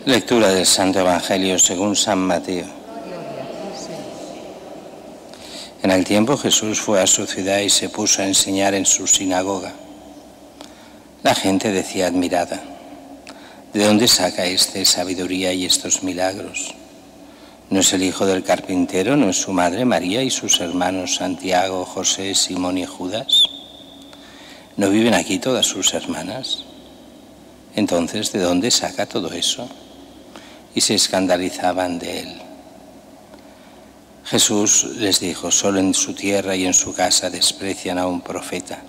Lectura del Santo Evangelio según San Mateo. En el tiempo Jesús fue a su ciudad y se puso a enseñar en su sinagoga. La gente decía admirada: ¿de dónde saca este sabiduría y estos milagros? ¿No es el hijo del carpintero? ¿No es su madre María y sus hermanos Santiago, José, Simón y Judas? ¿No viven aquí todas sus hermanas? Entonces, ¿de dónde saca todo eso? Y se escandalizaban de él. Jesús les dijo: solo en su tierra y en su casa desprecian a un profeta.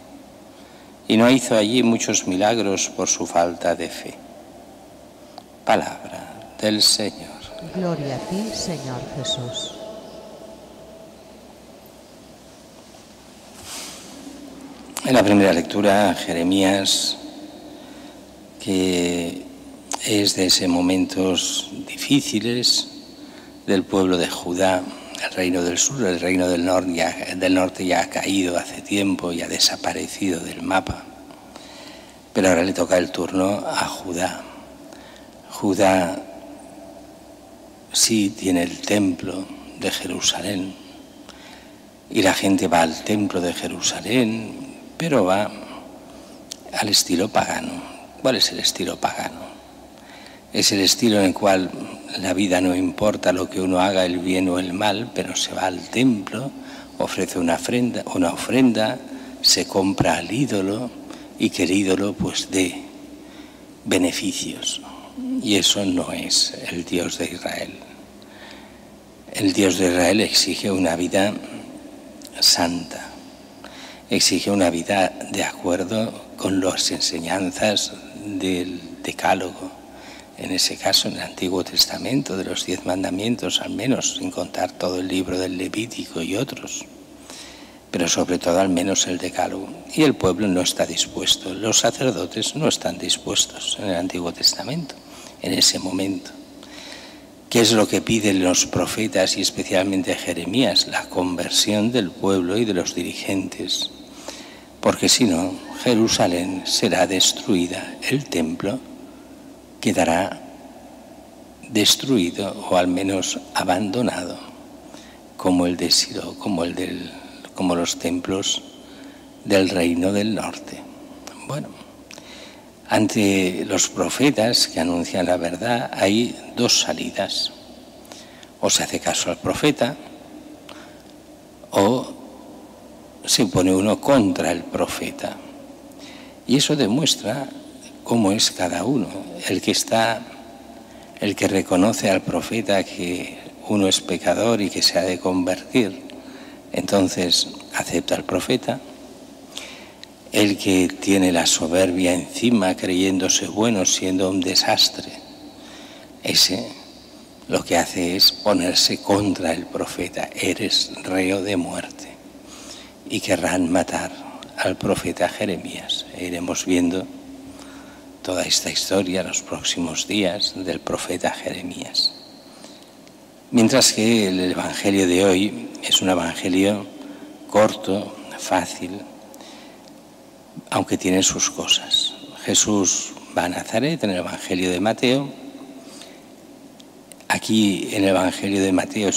Y no hizo allí muchos milagros por su falta de fe. Palabra del Señor. Gloria a ti, Señor Jesús. En la primera lectura, Jeremías, que es de esos momentos difíciles del pueblo de Judá, el reino del sur, el reino del norte ya ha caído hace tiempo y ha desaparecido del mapa, pero ahora le toca el turno a Judá. Judá sí tiene el templo de Jerusalén y la gente va al templo de Jerusalén, pero va al estilo pagano. ¿Cuál es el estilo pagano? Es el estilo en el cual la vida no importa lo que uno haga, el bien o el mal, pero se va al templo, ofrece una ofrenda, se compra al ídolo y que el ídolo pues dé beneficios. Y eso no es el Dios de Israel. El Dios de Israel exige una vida santa, exige una vida de acuerdo con las enseñanzas del Decálogo. En ese caso, en el Antiguo Testamento, de los 10 mandamientos, al menos, sin contar todo el libro del Levítico y otros, pero sobre todo al menos el Decálogo. Y el pueblo no está dispuesto, los sacerdotes no están dispuestos en el Antiguo Testamento, en ese momento. ¿Qué es lo que piden los profetas y especialmente Jeremías? La conversión del pueblo y de los dirigentes, porque si no, Jerusalén será destruida, el templo quedará destruido o al menos abandonado, como el de Silo, como los templos del reino del norte. Bueno, ante los profetas que anuncian la verdad hay dos salidas: o se hace caso al profeta o se pone uno contra el profeta. Y eso demuestra cómo es cada uno. El que reconoce al profeta que uno es pecador y que se ha de convertir, entonces acepta al profeta. El que tiene la soberbia encima, creyéndose bueno, siendo un desastre, ese lo que hace es ponerse contra el profeta. Eres reo de muerte. Y querrán matar al profeta Jeremías. Iremos viendo toda esta historia los próximos días del profeta Jeremías. Mientras que el Evangelio de hoy es un Evangelio corto, fácil, aunque tiene sus cosas. Jesús va a Nazaret en el Evangelio de Mateo. Aquí en el Evangelio de Mateo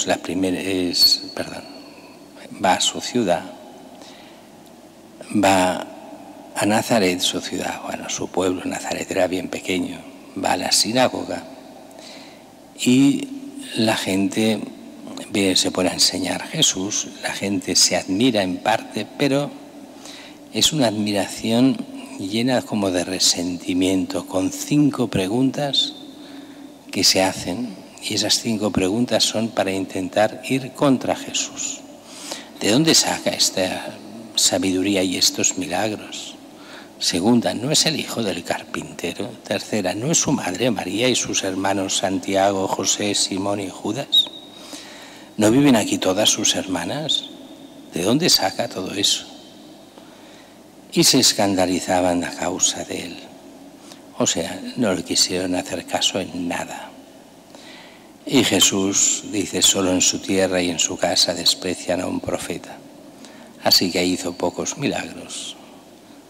va a su ciudad, va a Nazaret, su ciudad, bueno, su pueblo. Nazaret era bien pequeño. Va a la sinagoga y la gente se pone a enseñar a Jesús. La gente se admira en parte, pero es una admiración llena como de resentimiento, con 5 preguntas que se hacen, y esas 5 preguntas son para intentar ir contra Jesús. ¿De dónde saca esta sabiduría y estos milagros? Segunda, ¿no es el hijo del carpintero? Tercera, ¿no es su madre María y sus hermanos Santiago, José, Simón y Judas? ¿No viven aquí todas sus hermanas? ¿De dónde saca todo eso? Y se escandalizaban a causa de él. O sea, no le quisieron hacer caso en nada. Y Jesús dice: solo en su tierra y en su casa desprecian a un profeta. Así que hizo pocos milagros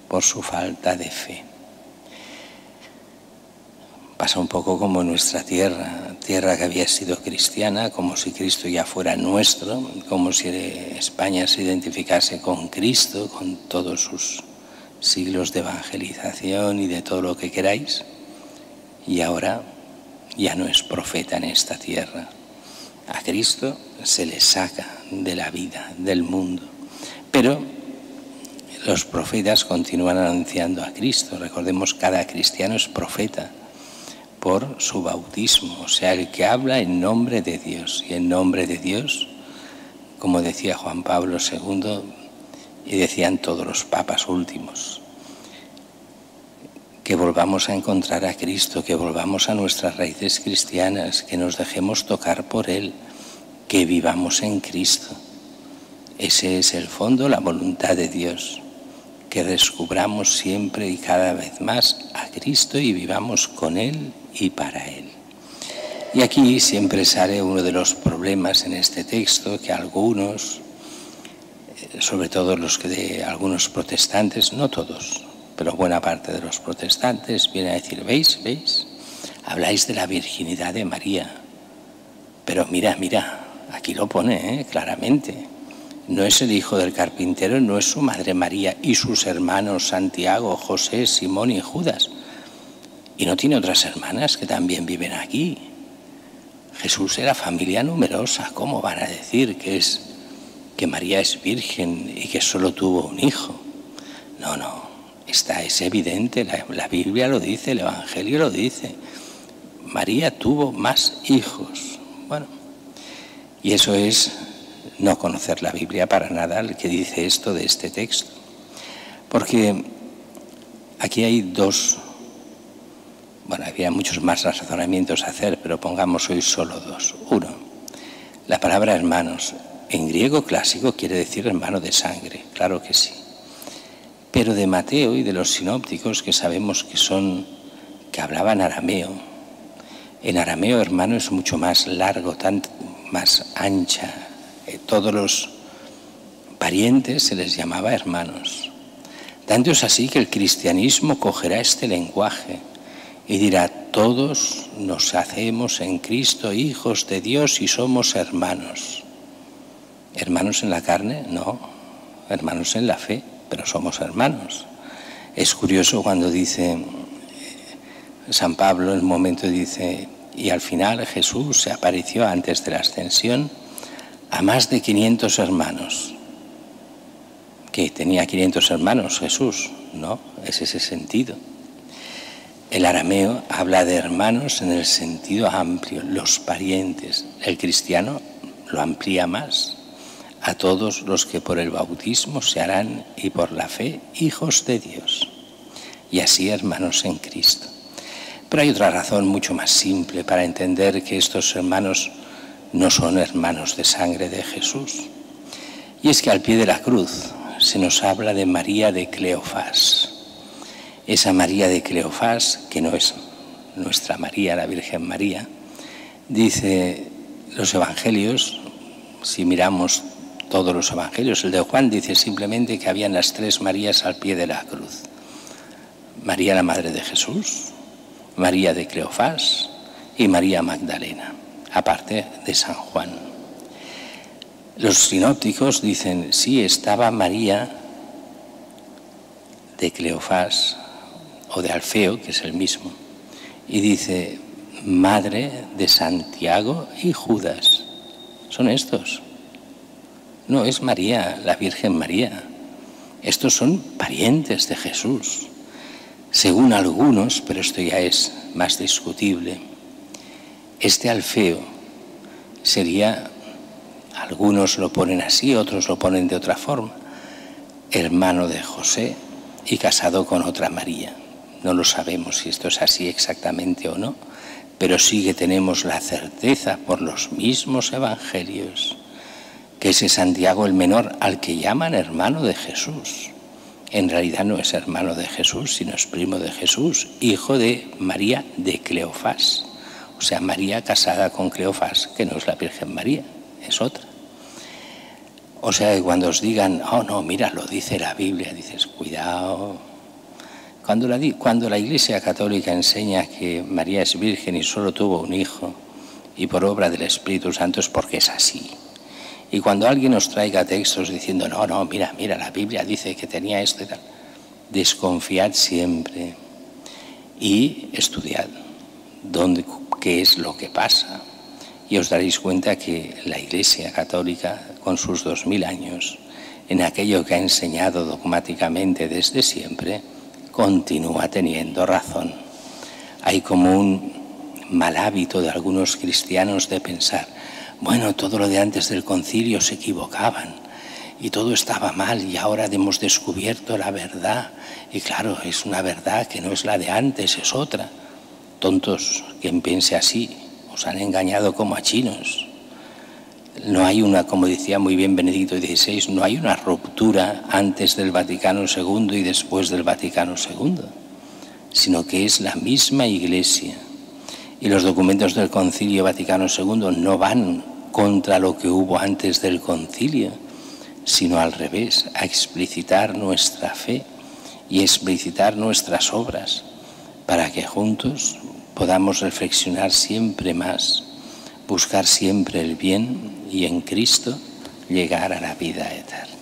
por su falta de fe. Pasa un poco como en nuestra tierra, tierra que había sido cristiana, como si Cristo ya fuera nuestro, como si España se identificase con Cristo, con todos sus siglos de evangelización y de todo lo que queráis, y ahora ya no es profeta en esta tierra. A Cristo se le saca de la vida, del mundo, pero los profetas continúan anunciando a Cristo. Recordemos, cada cristiano es profeta por su bautismo, o sea, el que habla en nombre de Dios. Y en nombre de Dios, como decía Juan Pablo II y decían todos los papas últimos, que volvamos a encontrar a Cristo, que volvamos a nuestras raíces cristianas, que nos dejemos tocar por Él, que vivamos en Cristo. Ese es el fondo, la voluntad de Dios, que descubramos siempre y cada vez más a Cristo y vivamos con Él y para Él. Y aquí siempre sale uno de los problemas en este texto, que algunos, sobre todo los que de algunos protestantes, no todos, pero buena parte de los protestantes, vienen a decir, ¿veis? Habláis de la virginidad de María, pero mira, aquí lo pone claramente. No es el hijo del carpintero, no es su madre María y sus hermanos Santiago, José, Simón y Judas. Y no tiene otras hermanas que también viven aquí. Jesús era familia numerosa. ¿Cómo van a decir que María es virgen y que solo tuvo un hijo? No, es evidente, la Biblia lo dice, el Evangelio lo dice. María tuvo más hijos. Bueno, y eso es no conocer la Biblia para nada, el que dice esto de este texto. Porque aquí hay dos, había muchos más razonamientos a hacer, pero pongamos hoy solo dos. Uno, la palabra hermanos, en griego clásico quiere decir hermano de sangre, claro que sí. Pero de Mateo y de los sinópticos, que sabemos que hablaban arameo, en arameo hermano es mucho más largo, más ancha. Todos los parientes se les llamaba hermanos. Tanto es así que el cristianismo cogerá este lenguaje y dirá, todos nos hacemos en Cristo hijos de Dios y somos hermanos. ¿Hermanos en la carne? No, hermanos en la fe, pero somos hermanos. Es curioso cuando dice San Pablo, en un momento dice, y al final Jesús se apareció antes de la ascensión a más de 500 hermanos. ¿Que tenía 500 hermanos Jesús? No, es ese sentido. El arameo habla de hermanos en el sentido amplio, los parientes. El cristiano lo amplía más, a todos los que por el bautismo se harán y por la fe hijos de Dios, y así hermanos en Cristo. Pero hay otra razón mucho más simple para entender que estos hermanos no son hermanos de sangre de Jesús. Y es que al pie de la cruz se nos habla de María de Cleofás. Esa María de Cleofás, que no es nuestra María, la Virgen María, dice los evangelios, si miramos todos los evangelios, el de Juan dice simplemente que habían las tres Marías al pie de la cruz. María la Madre de Jesús, María de Cleofás y María Magdalena, aparte de San Juan. Los sinópticos dicen, sí, estaba María de Cleofás o de Alfeo, que es el mismo, y dice, madre de Santiago y Judas. Son estos. No es María, la Virgen María. Estos son parientes de Jesús. Según algunos, pero esto ya es más discutible, este Alfeo sería, algunos lo ponen así, otros lo ponen de otra forma, hermano de José y casado con otra María. No lo sabemos si esto es así exactamente o no, pero sí que tenemos la certeza por los mismos evangelios que ese Santiago el menor, al que llaman hermano de Jesús, en realidad no es hermano de Jesús, sino es primo de Jesús, hijo de María de Cleofás. O sea, María casada con Cleofás, que no es la Virgen María, es otra. O sea, que cuando os digan, oh no, mira, lo dice la Biblia, dices, cuidado Cuando la Iglesia Católica enseña que María es virgen y solo tuvo un hijo, y por obra del Espíritu Santo, es porque es así. Y cuando alguien nos traiga textos diciendo, no, mira, la Biblia dice que tenía esto y tal, desconfiad siempre y estudiad qué es lo que pasa. Y os daréis cuenta que la Iglesia Católica, con sus 2000 años, en aquello que ha enseñado dogmáticamente desde siempre, continúa teniendo razón. Hay como un mal hábito de algunos cristianos de pensar, bueno, todo lo de antes del concilio se equivocaban y todo estaba mal y ahora hemos descubierto la verdad. Y claro, es una verdad que no es la de antes, es otra. Tontos, quien piense así, os han engañado como a chinos. No hay una, como decía muy bien Benedicto XVI, no hay una ruptura antes del Vaticano II y después del Vaticano II, sino que es la misma Iglesia. Y los documentos del Concilio Vaticano II no van contra lo que hubo antes del concilio, sino al revés, a explicitar nuestra fe y explicitar nuestras obras, para que juntos podamos reflexionar siempre más, buscar siempre el bien y en Cristo llegar a la vida eterna.